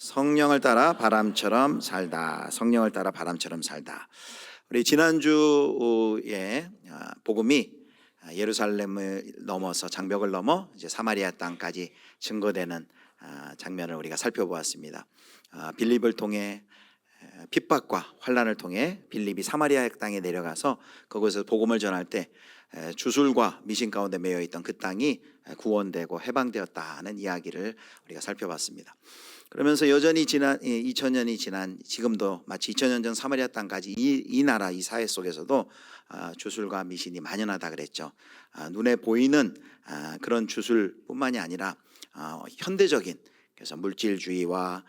성령을 따라 바람처럼 살다. 성령을 따라 바람처럼 살다. 우리 지난주에 복음이 예루살렘을 넘어서 장벽을 넘어 이제 사마리아 땅까지 증거되는 장면을 우리가 살펴보았습니다. 빌립을 통해 핍박과 환난을 통해 빌립이 사마리아 땅에 내려가서 그곳에서 복음을 전할 때 주술과 미신 가운데 매여 있던 그 땅이 구원되고 해방되었다는 이야기를 우리가 살펴봤습니다. 그러면서 여전히 지난 2000년이 지난 지금도 마치 2000년 전 사마리아 땅까지 이 나라 이 사회 속에서도 주술과 미신이 만연하다 그랬죠. 눈에 보이는 그런 주술뿐만이 아니라 현대적인, 그래서 물질주의와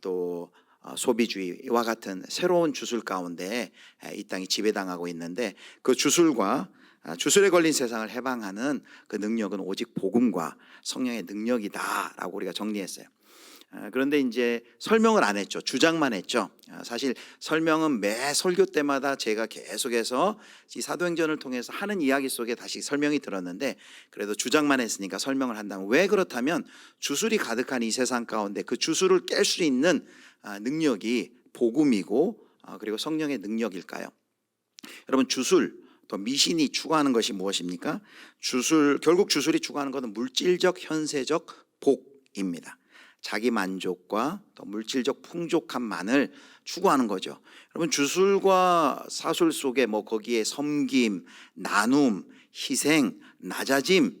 또 소비주의와 같은 새로운 주술 가운데 이 땅이 지배당하고 있는데, 그 주술과 주술에 걸린 세상을 해방하는 그 능력은 오직 복음과 성령의 능력이다라고 우리가 정리했어요. 그런데 이제 설명을 안 했죠. 주장만 했죠. 사실 설명은 매 설교 때마다 제가 계속해서 이 사도행전을 통해서 하는 이야기 속에 다시 설명이 들었는데, 그래도 주장만 했으니까 설명을 한다면, 왜 그렇다면 주술이 가득한 이 세상 가운데 그 주술을 깰 수 있는 능력이 복음이고 그리고 성령의 능력일까요? 여러분, 주술 또 미신이 추구하는 것이 무엇입니까? 결국 주술이 추구하는 것은 물질적 현세적 복입니다. 자기 만족과 또 물질적 풍족함만을 추구하는 거죠. 여러분, 주술과 사술 속에 거기에 섬김, 나눔, 희생, 낮아짐,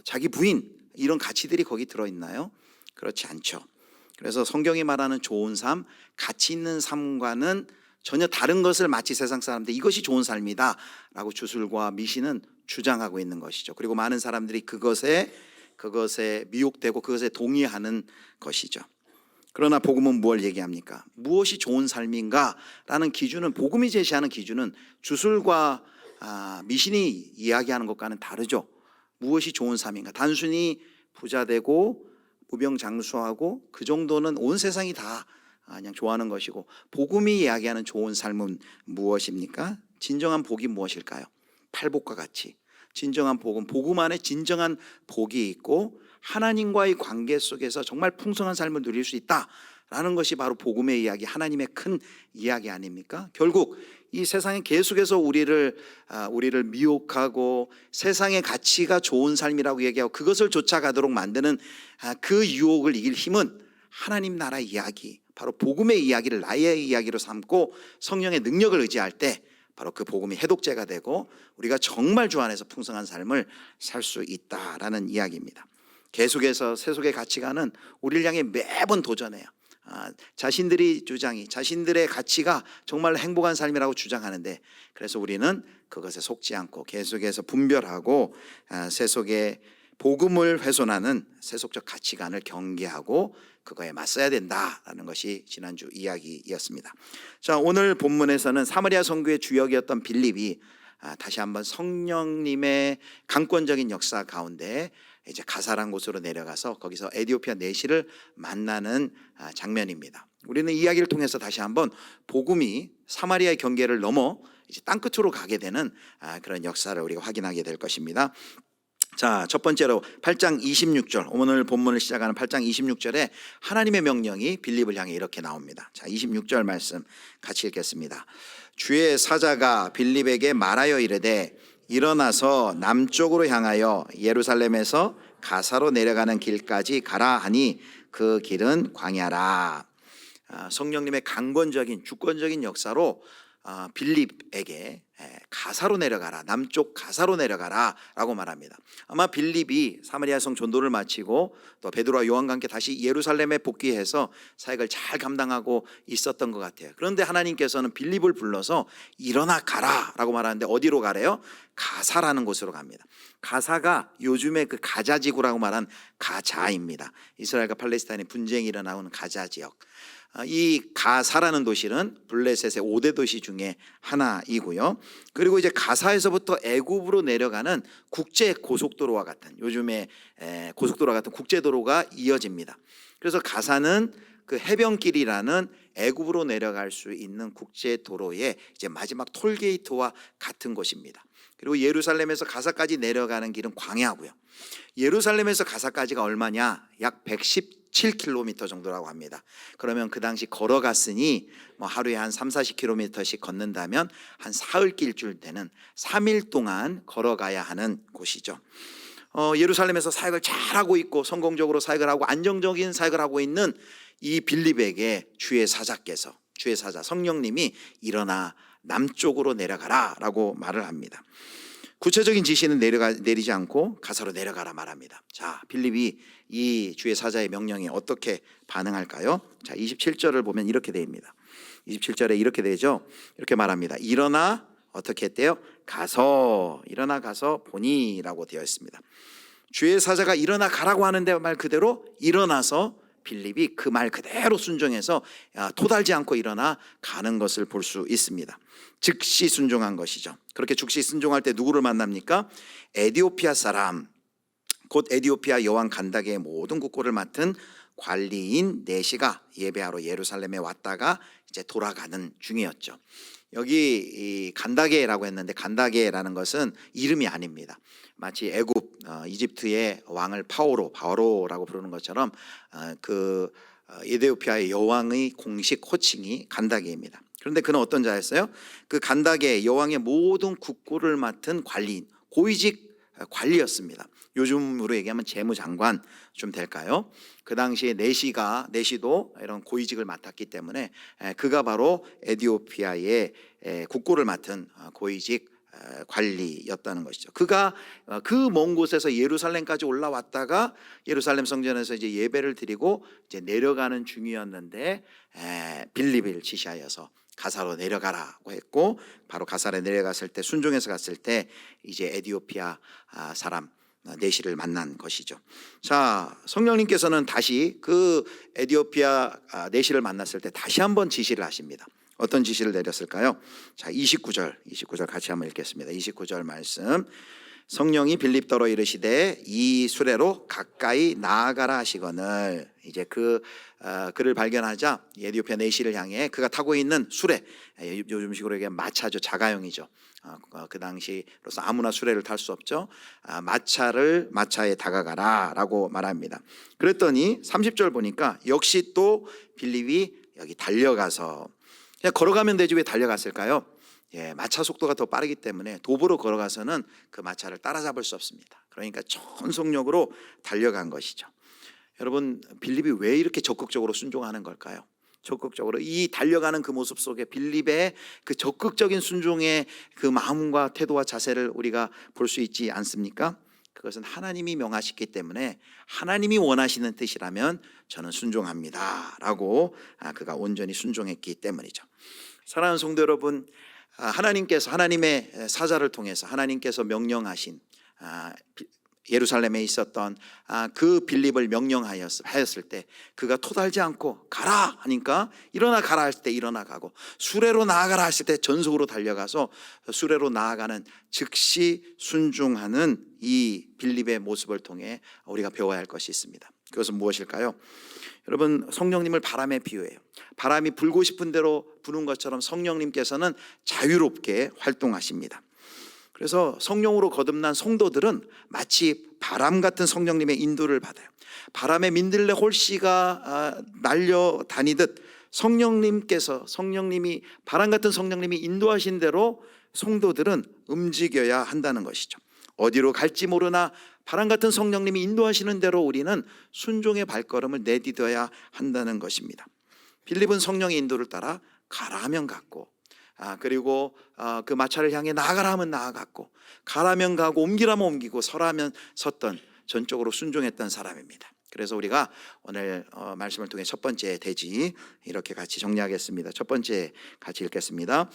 자기 부인, 이런 가치들이 거기 들어있나요? 그렇지 않죠. 그래서 성경이 말하는 좋은 삶, 가치 있는 삶과는 전혀 다른 것을 마치 세상 사람들이 이것이 좋은 삶이다 라고 주술과 미신은 주장하고 있는 것이죠. 그리고 많은 사람들이 그것에 미혹되고 그것에 동의하는 것이죠. 그러나 복음은 무엇을 얘기합니까? 무엇이 좋은 삶인가 라는 기준은, 복음이 제시하는 기준은 주술과 미신이 이야기하는 것과는 다르죠. 무엇이 좋은 삶인가? 단순히 부자 되고 무병장수하고 그 정도는 온 세상이 다 그냥 좋아하는 것이고, 복음이 이야기하는 좋은 삶은 무엇입니까? 진정한 복이 무엇일까요? 팔복과 같이 진정한 복은, 복음 안에 진정한 복이 있고 하나님과의 관계 속에서 정말 풍성한 삶을 누릴 수 있다라는 것이 바로 복음의 이야기, 하나님의 큰 이야기 아닙니까? 결국 이 세상에 계속해서 우리를 미혹하고 세상의 가치가 좋은 삶이라고 얘기하고 그것을 쫓아가도록 만드는 그 유혹을 이길 힘은 하나님 나라의 이야기, 바로 복음의 이야기를 나의 이야기로 삼고 성령의 능력을 의지할 때 바로 그 복음이 해독제가 되고 우리가 정말 주 안에서 풍성한 삶을 살 수 있다라는 이야기입니다. 계속해서 세속의 가치관은 우리를 향해 매번 도전해요. 자신들의 가치가 정말 행복한 삶이라고 주장하는데, 그래서 우리는 그것에 속지 않고 계속해서 분별하고 세속의 복음을 훼손하는 세속적 가치관을 경계하고 그거에 맞서야 된다라는 것이 지난주 이야기였습니다. 자, 오늘 본문에서는 사마리아 선교의 주역이었던 빌립이 다시 한번 성령님의 강권적인 역사 가운데 이제 가사란 곳으로 내려가서 거기서 에디오피아 내시를 만나는 장면입니다. 우리는 이 이야기를 통해서 다시 한번 복음이 사마리아의 경계를 넘어 이제 땅끝으로 가게 되는 그런 역사를 우리가 확인하게 될 것입니다. 자, 첫 번째로 8장 26절, 오늘 본문을 시작하는 8장 26절에 하나님의 명령이 빌립을 향해 이렇게 나옵니다. 자, 26절 말씀 같이 읽겠습니다. 주의 사자가 빌립에게 말하여 이르되 일어나서 남쪽으로 향하여 예루살렘에서 가사로 내려가는 길까지 가라 하니 그 길은 광야라. 성령님의 강권적인 주권적인 역사로 빌립에게 가사로 내려가라, 남쪽 가사로 내려가라 라고 말합니다. 아마 빌립이 사마리아 성 전도를 마치고 또 베드로와 요한과 함께 다시 예루살렘에 복귀해서 사역을 잘 감당하고 있었던 것 같아요. 그런데 하나님께서는 빌립을 불러서 일어나 가라 라고 말하는데, 어디로 가래요? 가사라는 곳으로 갑니다. 가사가 요즘에 그 가자 지구라고 말한 가자입니다. 이스라엘과 팔레스타인의 분쟁이 일어나는 가자 지역. 이 가사라는 도시는 블레셋의 5대 도시 중에 하나이고요. 그리고 이제 가사에서부터 애굽으로 내려가는 국제 고속도로와 같은, 요즘에 고속도로와 같은 국제도로가 이어집니다. 그래서 가사는 그 해변길이라는 애굽으로 내려갈 수 있는 국제도로의 이제 마지막 톨게이트와 같은 곳입니다. 그리고 예루살렘에서 가사까지 내려가는 길은 광야고요. 예루살렘에서 가사까지가 얼마냐? 약 110 17km 정도라고 합니다. 그러면 그 당시 걸어갔으니 뭐 하루에 한 30-40km씩 걷는다면 한 사흘길 줄 되는 3일 동안 걸어가야 하는 곳이죠. 예루살렘에서 사역을 잘하고 있고 성공적으로 사역을 하고 안정적인 사역을 하고 있는 이 빌립에게 주의 사자 성령님이 일어나 남쪽으로 내려가라 라고 말을 합니다. 구체적인 지시는 내리지 않고 가사로 내려가라 말합니다. 자, 빌립이 이 주의 사자의 명령에 어떻게 반응할까요? 자, 27절을 보면 이렇게 됩니다. 27절에 이렇게 되죠. 이렇게 말합니다. 일어나 어떻게 했대요? 일어나 가서 보니 라고 되어 있습니다. 주의 사자가 일어나 가라고 하는데 말 그대로 일어나서 빌립이 그 말 그대로 순종해서 토달지 않고 일어나 가는 것을 볼 수 있습니다. 즉시 순종한 것이죠. 그렇게 즉시 순종할 때 누구를 만납니까? 에디오피아 사람, 곧 에디오피아 여왕 간다게의 모든 국고를 맡은 관리인 네시가 예배하러 예루살렘에 왔다가 이제 돌아가는 중이었죠. 여기 이 간다게라고 했는데 간다게라는 것은 이름이 아닙니다. 마치 애굽 이집트의 왕을 바오로라고 부르는 것처럼 그 에디오피아의 여왕의 공식 호칭이 간다게입니다. 그런데 그는 어떤 자였어요? 그 간다게 여왕의 모든 국고를 맡은 관리인, 고위직 관리였습니다. 요즘으로 얘기하면 재무장관 좀 될까요? 그 당시에 네시도 이런 고위직을 맡았기 때문에 그가 바로 에디오피아의 국고를 맡은 고위직 관리였다는 것이죠. 그가 그 먼 곳에서 예루살렘까지 올라왔다가 예루살렘 성전에서 이제 예배를 드리고 이제 내려가는 중이었는데 빌립을 지시하여서 가사로 내려가라고 했고, 바로 가사로 내려갔을 때 순종해서 갔을 때 이제 에디오피아 사람 네시를 만난 것이죠. 자, 성령님께서는 다시 그 에디오피아 네시를 만났을 때 다시 한번 지시를 하십니다. 어떤 지시를 내렸을까요? 자, 29절 같이 한번 읽겠습니다. 29절 말씀. 성령이 빌립더러 이르시되 이 수레로 가까이 나아가라 하시거늘. 이제 그를 발견하자 에디오피아 네시를 향해 그가 타고 있는 수레, 요즘식으로 얘기하면 마차죠. 자가용이죠. 그 당시로서 아무나 수레를 탈 수 없죠. 마차에 다가가라 라고 말합니다. 그랬더니 30절 보니까 역시 또 빌립이 여기 달려가서, 그냥 걸어가면 되지 왜 달려갔을까요? 마차 속도가 더 빠르기 때문에 도보로 걸어가서는 그 마차를 따라잡을 수 없습니다. 그러니까 전속력으로 달려간 것이죠. 여러분, 빌립이 왜 이렇게 적극적으로 순종하는 걸까요? 적극적으로 이 달려가는 그 모습 속에 빌립의 그 적극적인 순종의 그 마음과 태도와 자세를 우리가 볼 수 있지 않습니까? 그것은 하나님이 명하시기 때문에 하나님이 원하시는 뜻이라면 저는 순종합니다 라고 그가 온전히 순종했기 때문이죠. 사랑하는 성도 여러분, 하나님께서 하나님의 사자를 통해서 하나님께서 명령하신 예루살렘에 있었던 그 빌립을 명령하였을 때 그가 토달지 않고 가라 하니까 일어나 가라 할 때 일어나 가고, 수레로 나아가라 했을 때 전속으로 달려가서 수레로 나아가는 즉시 순종하는 이 빌립의 모습을 통해 우리가 배워야 할 것이 있습니다. 그것은 무엇일까요? 여러분, 성령님을 바람에 비유해요. 바람이 불고 싶은 대로 부는 것처럼 성령님께서는 자유롭게 활동하십니다. 그래서 성령으로 거듭난 성도들은 마치 바람 같은 성령님의 인도를 받아요. 바람에 민들레 홀씨가 날려다니듯 성령님이 바람 같은 성령님이 인도하신 대로 성도들은 움직여야 한다는 것이죠. 어디로 갈지 모르나 바람 같은 성령님이 인도하시는 대로 우리는 순종의 발걸음을 내디뎌야 한다는 것입니다. 빌립은 성령의 인도를 따라 가라 하면 갔고, 그리고 그 마차를 향해 나아가라 하면 나아갔고, 가라면 가고 옮기라면 옮기고 서라면 섰던 전적으로 순종했던 사람입니다. 그래서 우리가 오늘 말씀을 통해 첫 번째 대지 이렇게 같이 정리하겠습니다. 첫 번째 같이 읽겠습니다.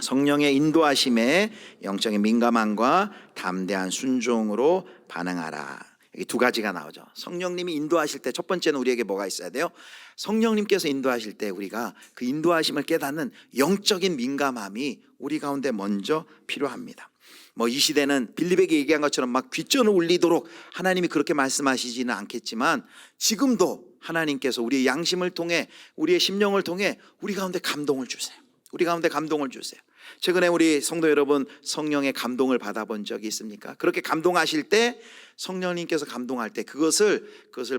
성령의 인도하심에 영적인 민감함과 담대한 순종으로 반응하라. 여기 두 가지가 나오죠. 성령님이 인도하실 때 첫 번째는 우리에게 뭐가 있어야 돼요? 성령님께서 인도하실 때 우리가 그 인도하심을 깨닫는 영적인 민감함이 우리 가운데 먼저 필요합니다. 이 시대는 빌립에게 얘기한 것처럼 막 귓전을 울리도록 하나님이 그렇게 말씀하시지는 않겠지만, 지금도 하나님께서 우리의 양심을 통해 우리의 심령을 통해 우리 가운데 감동을 주세요. 우리 가운데 감동을 주세요. 최근에 우리 성도 여러분 성령의 감동을 받아본 적이 있습니까? 그렇게 감동하실 때 성령님께서 감동할 때 그것을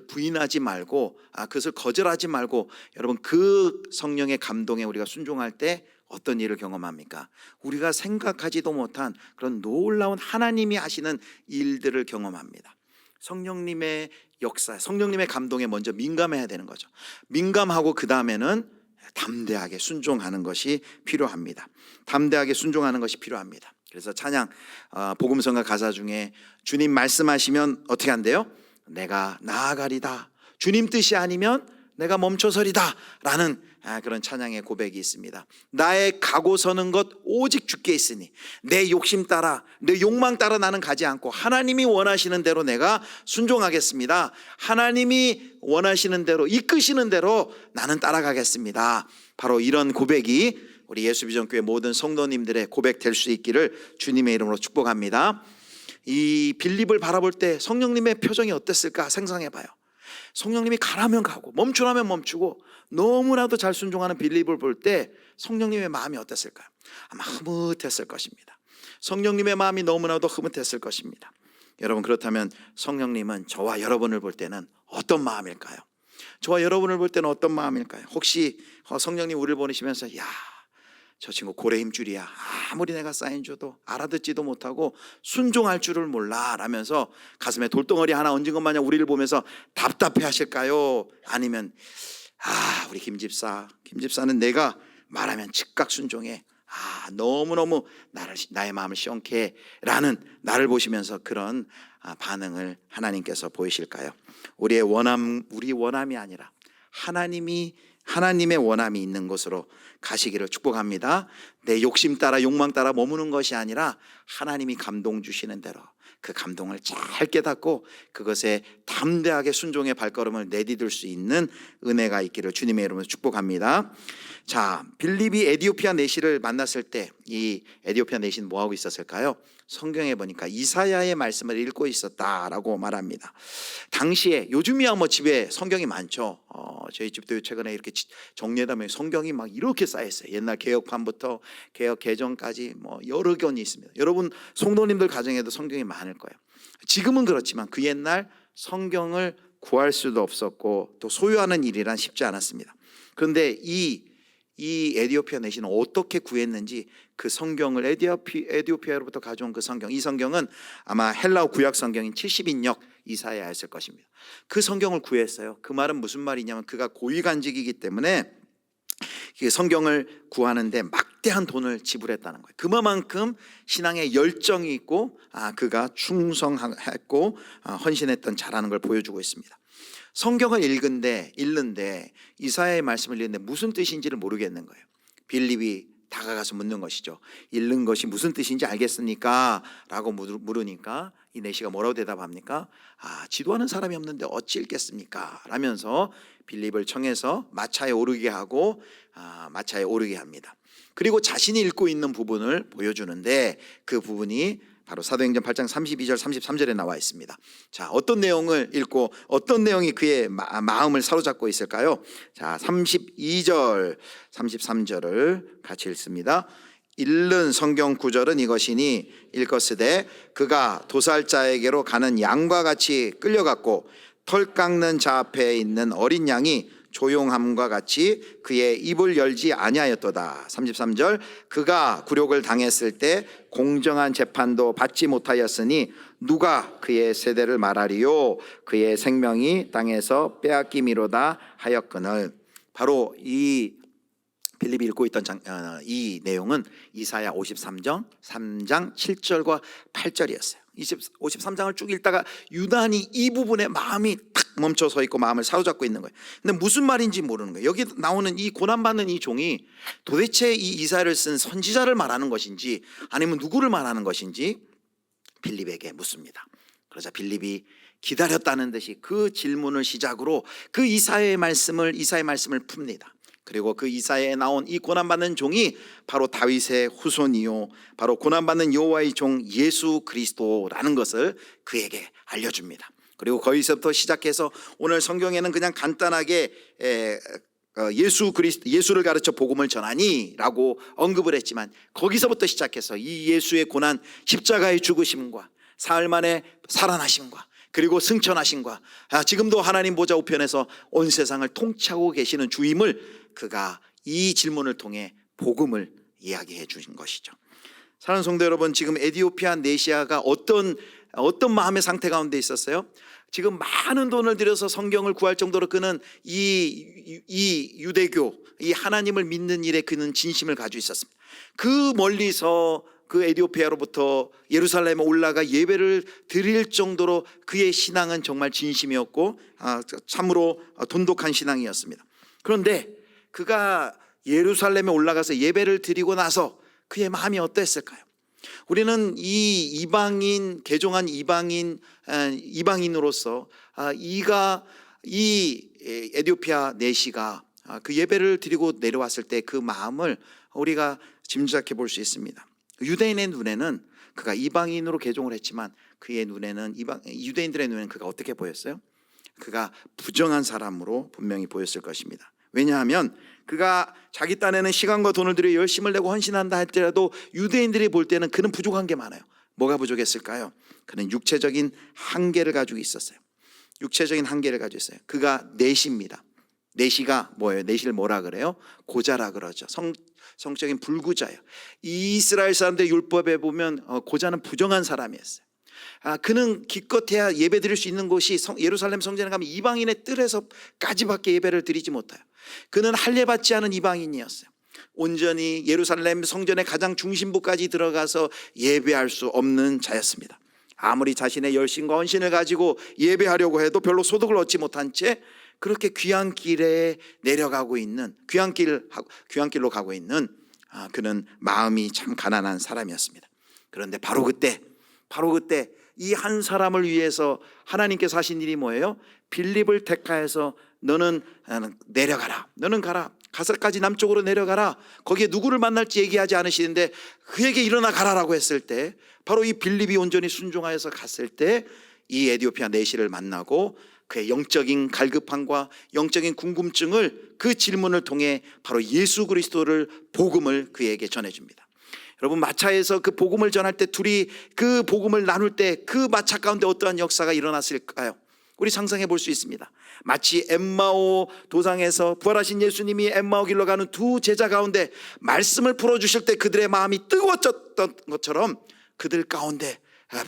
부인하지 말고 그것을 거절하지 말고 여러분 그 성령의 감동에 우리가 순종할 때 어떤 일을 경험합니까? 우리가 생각하지도 못한 그런 놀라운 하나님이 하시는 일들을 경험합니다. 성령님의 역사, 성령님의 감동에 먼저 민감해야 되는 거죠. 민감하고 그 다음에는 담대하게 순종하는 것이 필요합니다. 담대하게 순종하는 것이 필요합니다. 그래서 찬양 복음성가 가사 중에 주님 말씀하시면 어떻게 한대요? 내가 나아가리다. 주님 뜻이 아니면 내가 멈춰서리다 라는 그런 찬양의 고백이 있습니다. 나의 가고 서는 것 오직 주께 있으니 내 욕심 따라 내 욕망 따라 나는 가지 않고 하나님이 원하시는 대로 내가 순종하겠습니다. 하나님이 원하시는 대로 이끄시는 대로 나는 따라가겠습니다. 바로 이런 고백이 우리 예수비전교회 모든 성도님들의 고백 될 수 있기를 주님의 이름으로 축복합니다. 이 빌립을 바라볼 때 성령님의 표정이 어땠을까 상상해봐요. 성령님이 가라면 가고 멈추라면 멈추고 너무나도 잘 순종하는 빌립을 볼 때 성령님의 마음이 어땠을까요? 아마 흐뭇했을 것입니다. 성령님의 마음이 너무나도 흐뭇했을 것입니다. 여러분 그렇다면 성령님은 저와 여러분을 볼 때는 어떤 마음일까요? 저와 여러분을 볼 때는 어떤 마음일까요? 혹시 성령님 우리를 보내시면서 야, 저 친구 고래 힘줄이야. 아무리 내가 사인 줘도 알아듣지도 못하고 순종할 줄을 몰라 라면서 가슴에 돌덩어리 하나 얹은 것 마냥 우리를 보면서 답답해 하실까요? 아니면 우리 김집사는 내가 말하면 즉각 순종해. 너무너무 나의 마음을 시원케 해 라는 나를 보시면서 그런 반응을 하나님께서 보이실까요? 우리 원함이 아니라 하나님의 원함이 있는 곳으로 가시기를 축복합니다. 내 욕심 따라 욕망 따라 머무는 것이 아니라 하나님이 감동 주시는 대로 그 감동을 잘 깨닫고 그것에 담대하게 순종의 발걸음을 내디딜 수 있는 은혜가 있기를 주님의 이름으로 축복합니다. 자, 빌립이 에디오피아 내시를 만났을 때 이 에디오피아 내시는 뭐하고 있었을까요? 성경에 보니까 이사야의 말씀을 읽고 있었다라고 말합니다. 당시에 요즘이야 뭐 집에 성경이 많죠. 저희 집도 최근에 이렇게 정리하다 보면 성경이 막 이렇게 쌓여있어요. 옛날 개혁판부터 개혁 개정까지 뭐 여러 권이 있습니다. 여러분 성도님들 가정에도 성경이 많을 거예요. 지금은 그렇지만 그 옛날 성경을 구할 수도 없었고 또 소유하는 일이란 쉽지 않았습니다. 그런데 이 에디오피아 내시는 어떻게 구했는지 그 성경을 에디오피아로부터 가져온 그 성경, 이 성경은 아마 헬라어 구약 성경인 70인역 이사야였을 것입니다. 그 성경을 구했어요. 그 말은 무슨 말이냐면 그가 고위간직이기 때문에 성경을 구하는데 막대한 돈을 지불했다는 거예요. 그만큼 신앙에 열정이 있고 그가 충성했고 헌신했던 자라는 걸 보여주고 있습니다. 성경을 읽는데 이사야의 말씀을 읽는데 무슨 뜻인지를 모르겠는 거예요. 빌립이 다가가서 묻는 것이죠. 읽는 것이 무슨 뜻인지 알겠습니까? 라고 물으니까 이 내시가 뭐라고 대답합니까? 지도하는 사람이 없는데 어찌 읽겠습니까? 라면서 빌립을 청해서 마차에 오르게 하고 마차에 오르게 합니다. 그리고 자신이 읽고 있는 부분을 보여주는데 그 부분이 바로 사도행전 8장 32절 33절에 나와 있습니다. 자, 어떤 내용을 읽고 어떤 내용이 그의 마음을 사로잡고 있을까요? 자, 32절 33절을 같이 읽습니다. 읽는 성경 구절은 이것이니 읽었으되 그가 도살자에게로 가는 양과 같이 끌려갔고 털 깎는 자 앞에 있는 어린 양이 조용함과 같이 그의 입을 열지 아니하였도다. 33절 그가 굴욕을 당했을 때 공정한 재판도 받지 못하였으니 누가 그의 세대를 말하리요 그의 생명이 땅에서 빼앗김이로다 하였거늘. 바로 이 빌립이 읽고 있던 이 내용은 이사야 53장 7절과 8절이었어요. 53장을 쭉 읽다가 유난히 이 부분에 마음이 탁 멈춰서 있고 마음을 사로잡고 있는 거예요. 근데 무슨 말인지 모르는 거예요. 여기 나오는 이 고난받는 이 종이 도대체 이 이사야를 쓴 선지자를 말하는 것인지 아니면 누구를 말하는 것인지 빌립에게 묻습니다. 그러자 빌립이 기다렸다는 듯이 그 질문을 시작으로 그 이사야의 말씀을 풉니다. 그리고 그 이사야에 나온 이 고난받는 종이 바로 다윗의 후손이요 바로 고난받는 여호와의 종 예수 그리스도라는 것을 그에게 알려줍니다. 그리고 거기서부터 시작해서 오늘 성경에는 그냥 간단하게 예수를 가르쳐 복음을 전하니라고 언급을 했지만 거기서부터 시작해서 이 예수의 고난, 십자가의 죽으심과 사흘 만에 살아나심과 그리고 승천하심과 지금도 하나님 보좌 우편에서 온 세상을 통치하고 계시는 주임을 그가 이 질문을 통해 복음을 이야기해 주신 것이죠. 사랑하는 성도 여러분, 지금 에디오피아 네시아가 어떤 마음의 상태 가운데 있었어요? 지금 많은 돈을 들여서 성경을 구할 정도로 그는 이 유대교, 이 하나님을 믿는 일에 그는 진심을 가지고 있었습니다. 그 멀리서 그 에디오피아로부터 예루살렘에 올라가 예배를 드릴 정도로 그의 신앙은 정말 진심이었고 참으로 돈독한 신앙이었습니다. 그런데 그가 예루살렘에 올라가서 예배를 드리고 나서 그의 마음이 어땠을까요? 우리는 이 이방인, 개종한 이방인으로서 이 에디오피아 네시가 그 예배를 드리고 내려왔을 때 그 마음을 우리가 짐작해 볼 수 있습니다. 유대인의 눈에는 그가 이방인으로 개종을 했지만 그의 눈에는 유대인들의 눈에는 그가 어떻게 보였어요? 그가 부정한 사람으로 분명히 보였을 것입니다. 왜냐하면 그가 자기 딴에는 시간과 돈을 들여 열심을 내고 헌신한다 할지라도 유대인들이 볼 때는 그는 부족한 게 많아요. 뭐가 부족했을까요? 그는 육체적인 한계를 가지고 있었어요. 육체적인 한계를 가지고 있어요. 그가 내시입니다. 내시가 뭐예요? 내시를 뭐라 그래요? 고자라 그러죠. 성적인 불구자예요. 이 이스라엘 사람들의 율법에 보면 고자는 부정한 사람이었어요. 그는 기껏해야 예배 드릴 수 있는 곳이 예루살렘 성전에 가면 이방인의 뜰에서까지밖에 예배를 드리지 못해요. 그는 할례받지 않은 이방인이었어요. 온전히 예루살렘 성전의 가장 중심부까지 들어가서 예배할 수 없는 자였습니다. 아무리 자신의 열심과 헌신을 가지고 예배하려고 해도 별로 소득을 얻지 못한 채 그렇게 귀한 길에 내려가고 있는 귀한길로 가고 있는 그는 마음이 참 가난한 사람이었습니다. 그런데 바로 그때 이 한 사람을 위해서 하나님께서 하신 일이 뭐예요? 빌립을 택하여서 너는 내려가라. 너는 가라. 가서까지 남쪽으로 내려가라. 거기에 누구를 만날지 얘기하지 않으시는데 그에게 일어나 가라라고 했을 때 바로 이 빌립이 온전히 순종하여서 갔을 때 이 에디오피아 내시를 만나고 그의 영적인 갈급함과 영적인 궁금증을 그 질문을 통해 바로 예수 그리스도를 복음을 그에게 전해줍니다. 여러분, 마차에서 그 복음을 전할 때 둘이 그 복음을 나눌 때 그 마차 가운데 어떠한 역사가 일어났을까요? 우리 상상해 볼 수 있습니다. 마치 엠마오 도상에서 부활하신 예수님이 엠마오 길로 가는 두 제자 가운데 말씀을 풀어주실 때 그들의 마음이 뜨거워졌던 것처럼 그들 가운데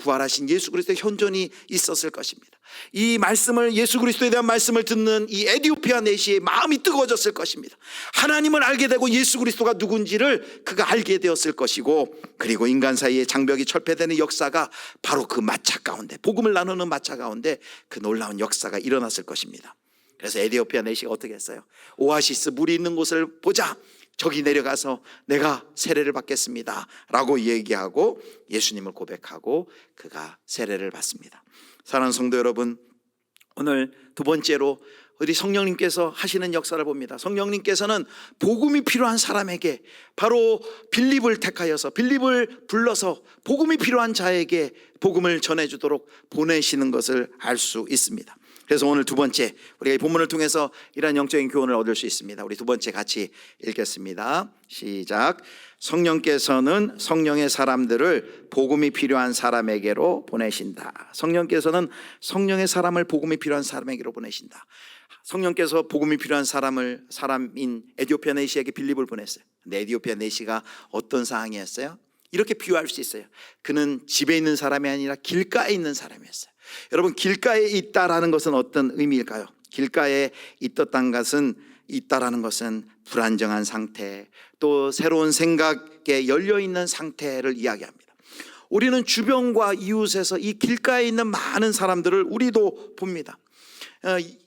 부활하신 예수 그리스도의 현존이 있었을 것입니다. 이 말씀을, 예수 그리스도에 대한 말씀을 듣는 이 에디오피아 내시의 마음이 뜨거워졌을 것입니다. 하나님을 알게 되고 예수 그리스도가 누군지를 그가 알게 되었을 것이고, 그리고 인간 사이에 장벽이 철폐되는 역사가 바로 그 마차 가운데, 복음을 나누는 마차 가운데 그 놀라운 역사가 일어났을 것입니다. 그래서 에디오피아 내시가 어떻게 했어요? 오아시스, 물이 있는 곳을 보자, 저기 내려가서 내가 세례를 받겠습니다 라고 얘기하고 예수님을 고백하고 그가 세례를 받습니다. 사랑하는 성도 여러분, 오늘 두 번째로 우리 성령님께서 하시는 역사를 봅니다. 성령님께서는 복음이 필요한 사람에게 바로 빌립을 택하여서, 빌립을 불러서 복음이 필요한 자에게 복음을 전해주도록 보내시는 것을 알 수 있습니다. 그래서 오늘 두 번째, 우리가 이 본문을 통해서 이러한 영적인 교훈을 얻을 수 있습니다. 우리 두 번째 같이 읽겠습니다. 시작. 성령께서는 성령의 사람들을 복음이 필요한 사람에게로 보내신다. 성령께서는 성령의 사람을 복음이 필요한 사람에게로 보내신다. 성령께서 복음이 필요한 사람인 에디오피아 내시에게 빌립을 보냈어요. 근데 에디오피아 내시가 어떤 상황이었어요? 이렇게 비유할 수 있어요. 그는 집에 있는 사람이 아니라 길가에 있는 사람이었어요. 여러분, 길가에 있다라는 것은 어떤 의미일까요? 길가에 있다라는 것은 불안정한 상태, 또 새로운 생각에 열려있는 상태를 이야기합니다. 우리는 주변과 이웃에서 이 길가에 있는 많은 사람들을 우리도 봅니다.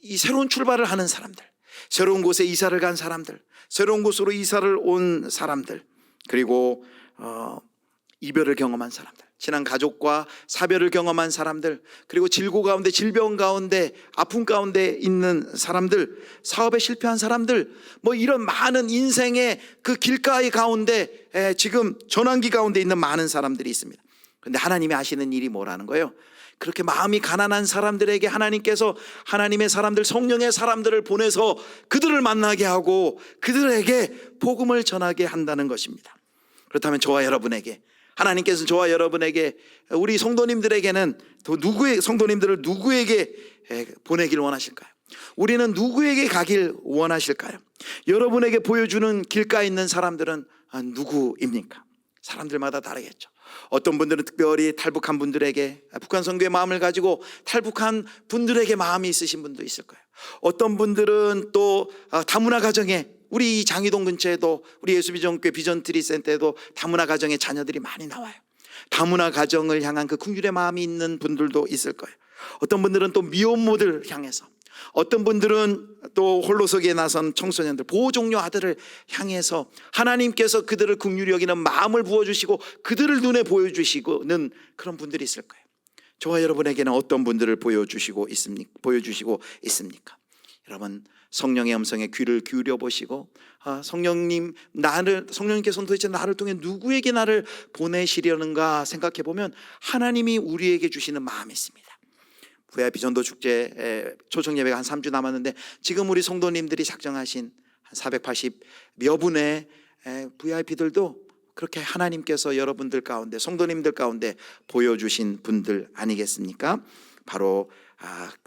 이 새로운 출발을 하는 사람들, 새로운 곳에 이사를 간 사람들, 새로운 곳으로 이사를 온 사람들, 그리고 이별을 경험한 사람들, 친한 가족과 사별을 경험한 사람들, 그리고 질고 가운데, 질병 가운데, 아픔 가운데 있는 사람들, 사업에 실패한 사람들, 뭐 이런 많은 인생의 그 길가의 가운데 지금 전환기 가운데 있는 많은 사람들이 있습니다. 그런데 하나님이 하시는 일이 뭐라는 거예요? 그렇게 마음이 가난한 사람들에게 하나님께서 하나님의 사람들, 성령의 사람들을 보내서 그들을 만나게 하고 그들에게 복음을 전하게 한다는 것입니다. 그렇다면 저와 여러분에게, 하나님께서 저와 여러분에게, 우리 성도님들에게는 또 성도님들을 누구에게 보내길 원하실까요? 우리는 누구에게 가길 원하실까요? 여러분에게 보여주는 길가에 있는 사람들은 누구입니까? 사람들마다 다르겠죠. 어떤 분들은 특별히 탈북한 분들에게, 북한 선교의 마음을 가지고 탈북한 분들에게 마음이 있으신 분도 있을 거예요. 어떤 분들은 또 다문화 가정에, 우리 이 장희동 근처에도 우리 예수비전교회 비전트리 센터에도 다문화 가정의 자녀들이 많이 나와요. 다문화 가정을 향한 그 긍휼의 마음이 있는 분들도 있을 거예요. 어떤 분들은 또 미혼모들 향해서, 어떤 분들은 또 홀로서기에 나선 청소년들, 보호종료 아들을 향해서 하나님께서 그들을 긍휼히 여기는 마음을 부어주시고 그들을 눈에 보여주시고는 그런 분들이 있을 거예요. 저와 여러분에게는 어떤 분들을 보여주시고 있습니까? 여러분, 성령의 음성에 귀를 기울여 보시고, 성령님께서는 도대체 나를 통해 누구에게 나를 보내시려는가 생각해 보면 하나님이 우리에게 주시는 마음이 있습니다. VIP 전도 축제 초청 예배가 한 3주 남았는데 지금 우리 성도님들이 작정하신 한 480여 분의 VIP들도 그렇게 하나님께서 여러분들 가운데, 성도님들 가운데 보여주신 분들 아니겠습니까? 바로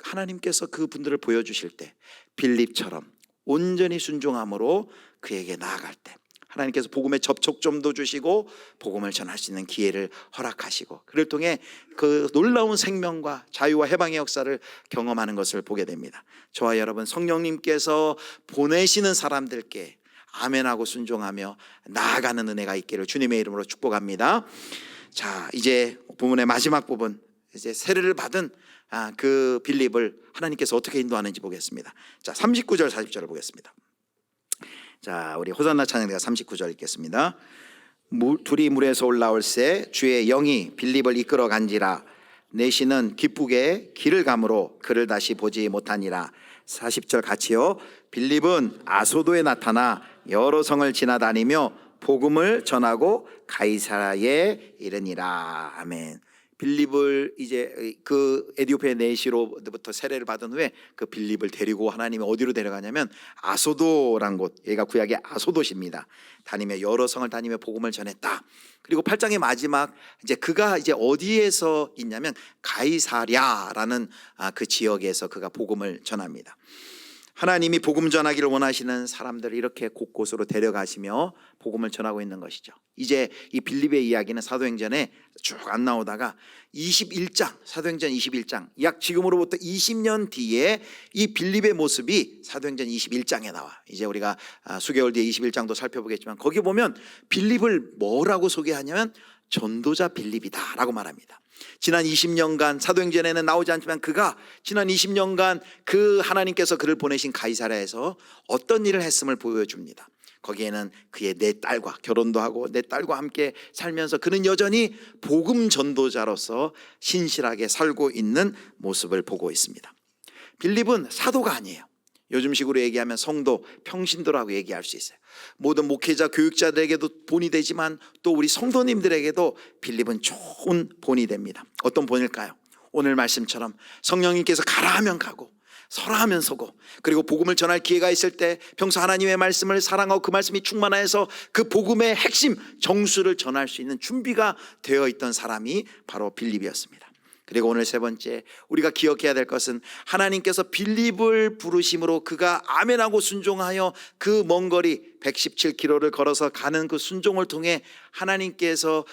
하나님께서 그 분들을 보여주실 때 빌립처럼 온전히 순종함으로 그에게 나아갈 때 하나님께서 복음의 접촉점도 주시고 복음을 전할 수 있는 기회를 허락하시고 그를 통해 그 놀라운 생명과 자유와 해방의 역사를 경험하는 것을 보게 됩니다. 저와 여러분, 성령님께서 보내시는 사람들께 아멘하고 순종하며 나아가는 은혜가 있기를 주님의 이름으로 축복합니다. 자, 이제 본문의 마지막 부분, 이제 세례를 받은 그 빌립을 하나님께서 어떻게 인도하는지 보겠습니다. 자, 39절 40절을 보겠습니다. 자, 우리 호산나 찬양대가 39절 읽겠습니다. 둘이 물에서 올라올새 주의 영이 빌립을 이끌어 간지라 내시는 기쁘게 길을 가므로 그를 다시 보지 못하니라. 40절 같이요. 빌립은 아소도에 나타나 여러 성을 지나다니며 복음을 전하고 가이사라에 이르니라. 아멘. 빌립을 이제 그 에디오피아 내시로부터 세례를 받은 후에 그 빌립을 데리고 하나님이 어디로 데려가냐면 아소도란 곳, 얘가 구약의 아소도시입니다. 다니며 여러 성을 다니며 복음을 전했다. 그리고 8장의 마지막, 이제 그가 이제 어디에서 있냐면 가이사랴라는 그 지역에서 그가 복음을 전합니다. 하나님이 복음 전하기를 원하시는 사람들을 이렇게 곳곳으로 데려가시며 복음을 전하고 있는 것이죠. 이제 이 빌립의 이야기는 사도행전에 쭉 안 나오다가 21장, 사도행전 21장, 약 지금으로부터 20년 뒤에 이 빌립의 모습이 사도행전 21장에 나와. 이제 우리가 수개월 뒤에 21장도 살펴보겠지만 거기 보면 빌립을 뭐라고 소개하냐면 전도자 빌립이다 라고 말합니다. 지난 20년간 사도행전에는 나오지 않지만 그가 지난 20년간 그 하나님께서 그를 보내신 가이사랴에서 어떤 일을 했음을 보여줍니다. 거기에는 그의 네 딸과 결혼도 하고 네 딸과 함께 살면서 그는 여전히 복음 전도자로서 신실하게 살고 있는 모습을 보고 있습니다. 빌립은 사도가 아니에요. 요즘식으로 얘기하면 성도, 평신도라고 얘기할 수 있어요. 모든 목회자, 교육자들에게도 본이 되지만 또 우리 성도님들에게도 빌립은 좋은 본이 됩니다. 어떤 본일까요? 오늘 말씀처럼 성령님께서 가라 하면 가고 서라 하면 서고, 그리고 복음을 전할 기회가 있을 때 평소 하나님의 말씀을 사랑하고 그 말씀이 충만해서 그 복음의 핵심 정수를 전할 수 있는 준비가 되어 있던 사람이 바로 빌립이었습니다. 그리고 오늘 세 번째, 우리가 기억해야 될 것은 하나님께서 빌립을 부르심으로 그가 아멘하고 순종하여 그 먼 거리 117km를 걸어서 가는 그 순종을 통해 하나님께서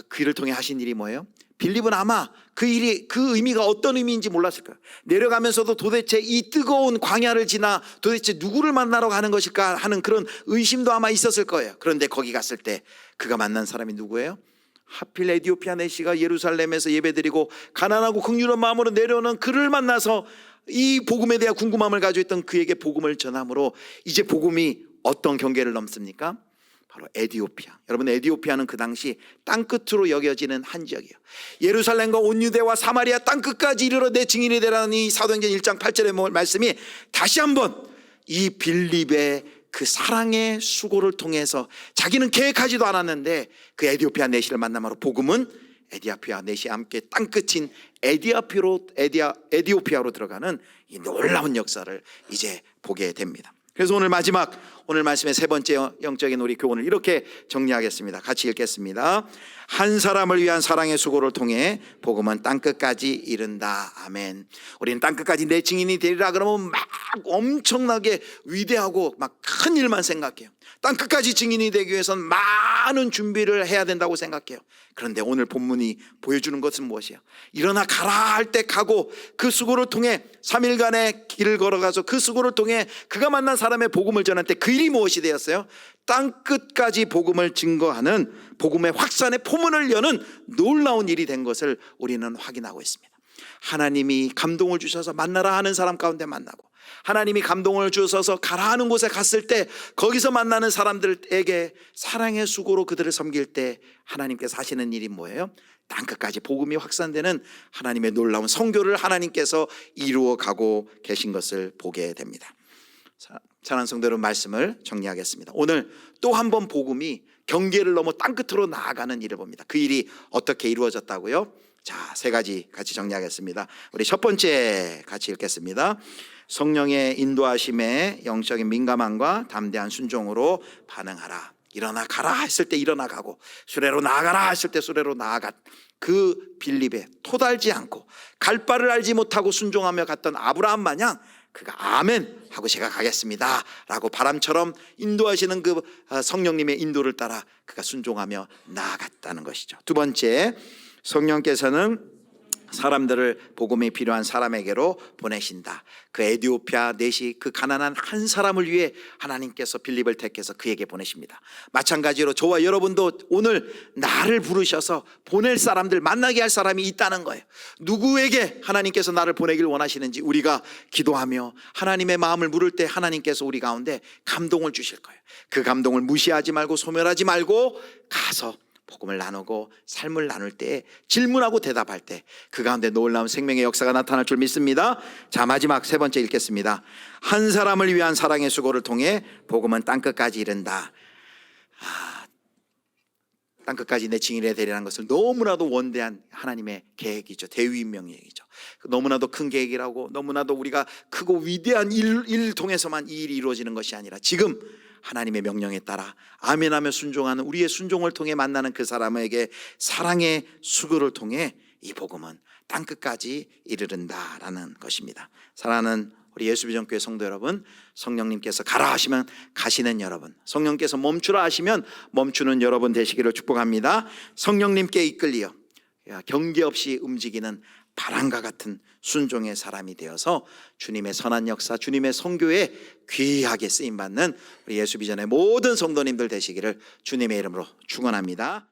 그를 통해 하신 일이 뭐예요? 빌립은 아마 그 일이, 그 의미가 어떤 의미인지 몰랐을 거예요. 내려가면서도 도대체 이 뜨거운 광야를 지나 도대체 누구를 만나러 가는 것일까 하는 그런 의심도 아마 있었을 거예요. 그런데 거기 갔을 때 그가 만난 사람이 누구예요? 하필 에디오피아 내시가 예루살렘에서 예배드리고 가난하고 긍휼한 마음으로 내려오는 그를 만나서 이 복음에 대한 궁금함을 가지고 있던 그에게 복음을 전함으로 이제 복음이 어떤 경계를 넘습니까? 바로 에디오피아. 여러분, 에디오피아는 그 당시 땅끝으로 여겨지는 한 지역이에요. 예루살렘과 온 유대와 사마리아 땅끝까지 이르러 내 증인이 되라는 이 사도행전 1장 8절의 말씀이 다시 한번 이 빌립의 그 사랑의 수고를 통해서 자기는 계획하지도 않았는데 그 에디오피아 내시를 만남으로 복음은 에디오피아 넷이 함께 땅끝인 에디오피아로 들어가는 이 놀라운 역사를 이제 보게 됩니다. 그래서 오늘 마지막, 오늘 말씀의 세 번째 영적인 우리 교훈을 이렇게 정리하겠습니다. 같이 읽겠습니다. 한 사람을 위한 사랑의 수고를 통해 복음은 땅끝까지 이른다. 아멘. 우리는 땅끝까지 내 증인이 되리라 그러면 막 엄청나게 위대하고 막 큰 일만 생각해요. 땅끝까지 증인이 되기 위해서는 많은 준비를 해야 된다고 생각해요. 그런데 오늘 본문이 보여주는 것은 무엇이에요? 일어나 가라 할 때 가고, 그 수고를 통해 3일간의 길을 걸어가서 그 수고를 통해 그가 만난 사람의 복음을 전할 때 그 일이 무엇이 되었어요? 땅끝까지 복음을 증거하는 복음의 확산의 포문을 여는 놀라운 일이 된 것을 우리는 확인하고 있습니다. 하나님이 감동을 주셔서 만나라 하는 사람 가운데 만나고, 하나님이 감동을 주셔서 가라 하는 곳에 갔을 때 거기서 만나는 사람들에게 사랑의 수고로 그들을 섬길 때 하나님께서 하시는 일이 뭐예요? 땅끝까지 복음이 확산되는 하나님의 놀라운 선교를 하나님께서 이루어가고 계신 것을 보게 됩니다. 사랑하는 성도 여러분, 말씀을 정리하겠습니다. 오늘 또 한 번 복음이 경계를 넘어 땅끝으로 나아가는 일을 봅니다. 그 일이 어떻게 이루어졌다고요? 자, 세 가지 같이 정리하겠습니다. 우리 첫 번째 같이 읽겠습니다. 성령의 인도하심에 영적인 민감함과 담대한 순종으로 반응하라. 일어나 가라 했을 때 일어나 가고, 수레로 나아가라 했을 때 수레로 나아갔. 그 빌립에 토달지 않고 갈 바를 알지 못하고 순종하며 갔던 아브라함 마냥 그가 아멘 하고 제가 가겠습니다 라고 바람처럼 인도하시는 그 성령님의 인도를 따라 그가 순종하며 나아갔다는 것이죠. 두 번째, 성령께서는 사람들을 복음이 필요한 사람에게로 보내신다. 그 에디오피아 넷이 그 가난한 한 사람을 위해 하나님께서 빌립을 택해서 그에게 보내십니다. 마찬가지로 저와 여러분도 오늘 나를 부르셔서 보낼 사람들, 만나게 할 사람이 있다는 거예요. 누구에게 하나님께서 나를 보내길 원하시는지 우리가 기도하며 하나님의 마음을 물을 때 하나님께서 우리 가운데 감동을 주실 거예요. 그 감동을 무시하지 말고 소멸하지 말고 가서 복음을 나누고 삶을 나눌 때, 질문하고 대답할 때 그 가운데 놀라운 생명의 역사가 나타날 줄 믿습니다. 자, 마지막 세 번째 읽겠습니다. 한 사람을 위한 사랑의 수고를 통해 복음은 땅끝까지 이른다. 땅끝까지 내 증인이 되리라는 것을 너무나도 원대한 하나님의 계획이죠. 대위명령이죠. 너무나도 큰 계획이라고, 너무나도 우리가 크고 위대한 일을 통해서만 이 일이 이루어지는 것이 아니라 지금 하나님의 명령에 따라 아멘하며 순종하는 우리의 순종을 통해 만나는 그 사람에게 사랑의 수고를 통해 이 복음은 땅끝까지 이르른다라는 것입니다. 사랑하는 우리 예수비전교회 성도 여러분, 성령님께서 가라 하시면 가시는 여러분, 성령께서 멈추라 하시면 멈추는 여러분 되시기를 축복합니다. 성령님께 이끌리어 경계 없이 움직이는 바람과 같은 순종의 사람이 되어서 주님의 선한 역사, 주님의 선교에 귀하게 쓰임받는 우리 예수비전의 모든 성도님들 되시기를 주님의 이름으로 축원합니다.